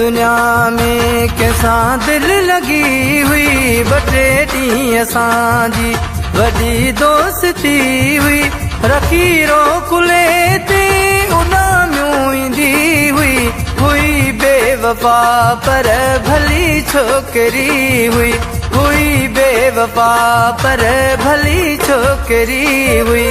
दुनिया में कैसा दिल लगी हुई बटे डी असांजी वडी दोस्ती हुई रखीरो कुले ते उनामियूं ईंदी हुई बेवफा पर भली छोकरी हुई बेवफा पर भली छोकरी हुई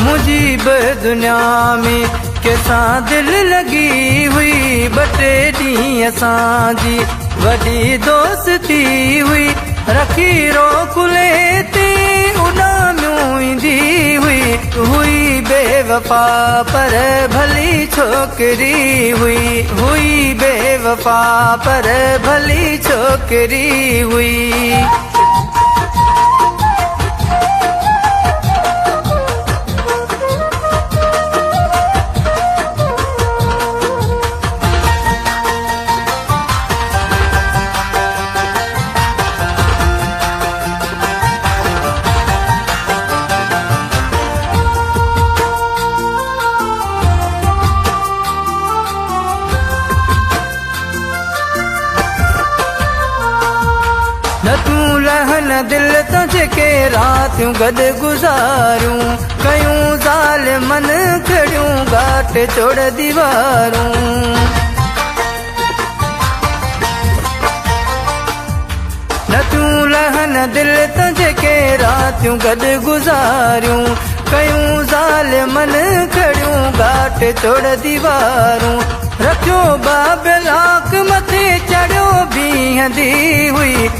मुझीब दुनिया में कैसा दिल लगी हुई बटे डी असांजी वडी दोस्ती हुई रखीरो कुले ते उनामियूं ईंदी हुई बेवफा पर भली छोकरी हुई बेवफा पर भली छोकरी हुई। न तू रहन दिल तुझके रातियूं गॾु गुज़ारूं कयूं ज़ालिमन खड़ियूं घाट चोड़ दीवारूं न तू रहन दिल तुझके रातियूं गॾु गुज़ारूं कयूं ज़ालिमन खड़ियूं घाट चोड़ दीवारूं रखियो बाबलाक मथे चढ़ियो बीहंदी हुई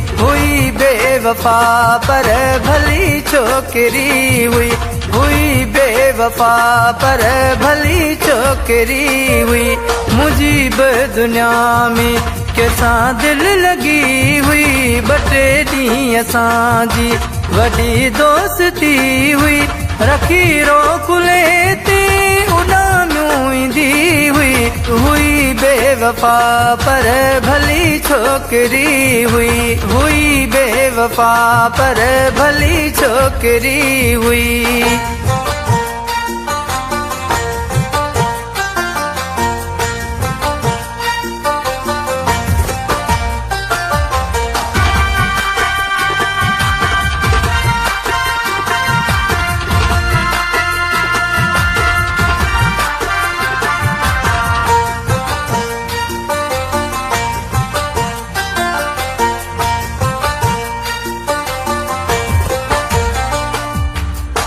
बेवफा पर भली छोकरी हुई बेवफा पर भली छोकरी हुई मुझीब दुनिया में कैसा दिल लगी हुई बटे डी असांजी वडी दोस्ती हुई रखीरो कुले ते उनामियूं ईंदी हुई बेवफा पर भली छोकरी हुई बेवफा पर भली छोकरी हुई।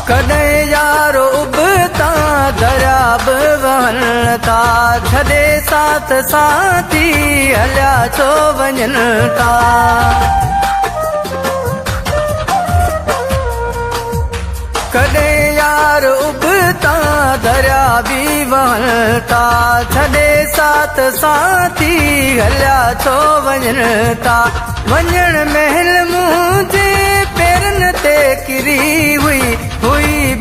कॾहिं यारो उबता दरियाब वहन था छॾे साथ साथी हलिया छो वञन था कॾहिं यार उबता दरिया बि वहन था छॾे साथ साथी हलिया छो वञन था वञण महिल मुंहिंजे पेरनि ते किरी हुई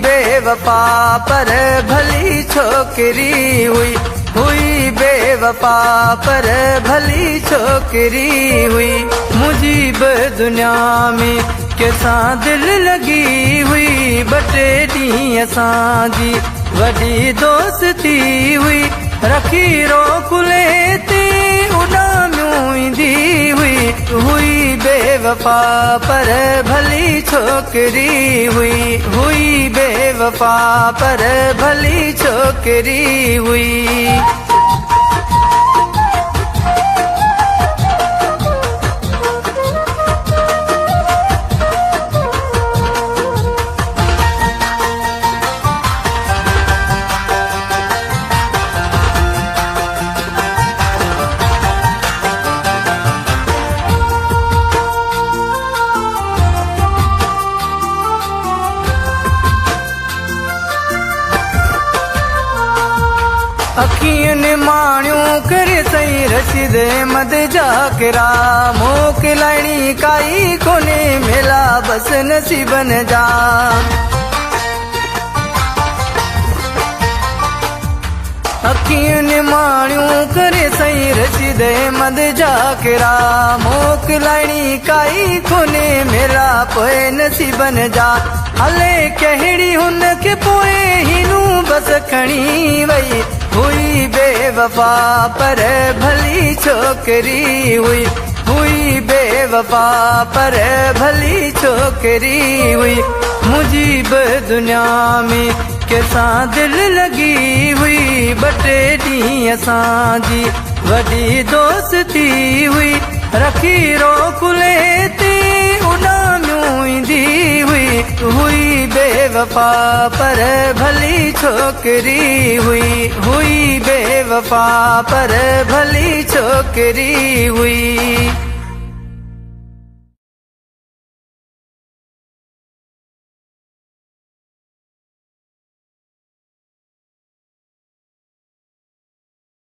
बेवफा पर भली छोकरी हुई बेवफा पर भली छोकरी हुई मुझीब दुनिया में कैसा दिल लगी हुई बटे डी असांजी वडी दोस्ती हुई रखीरो कुले ते उनामियूं ईंदी हुई बेवफा पर भली छोकरी हुई बेवफा पर भली छोकरी हुई। अखियुनि माणियूं करे सही रशीद अहमद जा किरा मोकिलाइणी काई कोने मिला बस नसीबन जा अखियुनि माणियूं करे सही रशीद अहमद जा किरा मोकिलाइणी काई कोने मिला पोइ नसीबन जा हले कहिड़ी हुन खे पोइ हिनू बस खणी वई हुई बेवफा पर भली छोकरी हुई बेवफा पर भली छोकरी हुई। मुझीब दुनिया में कैसा दिल लगी हुई, बटे डी असांजी वडी दोस्ती हुई। रखी रोक लेती उड़ामियूं ईंदी हुई बेवफा पर भली छोकरी हुई बेवफा पर भली छोकरी हुई।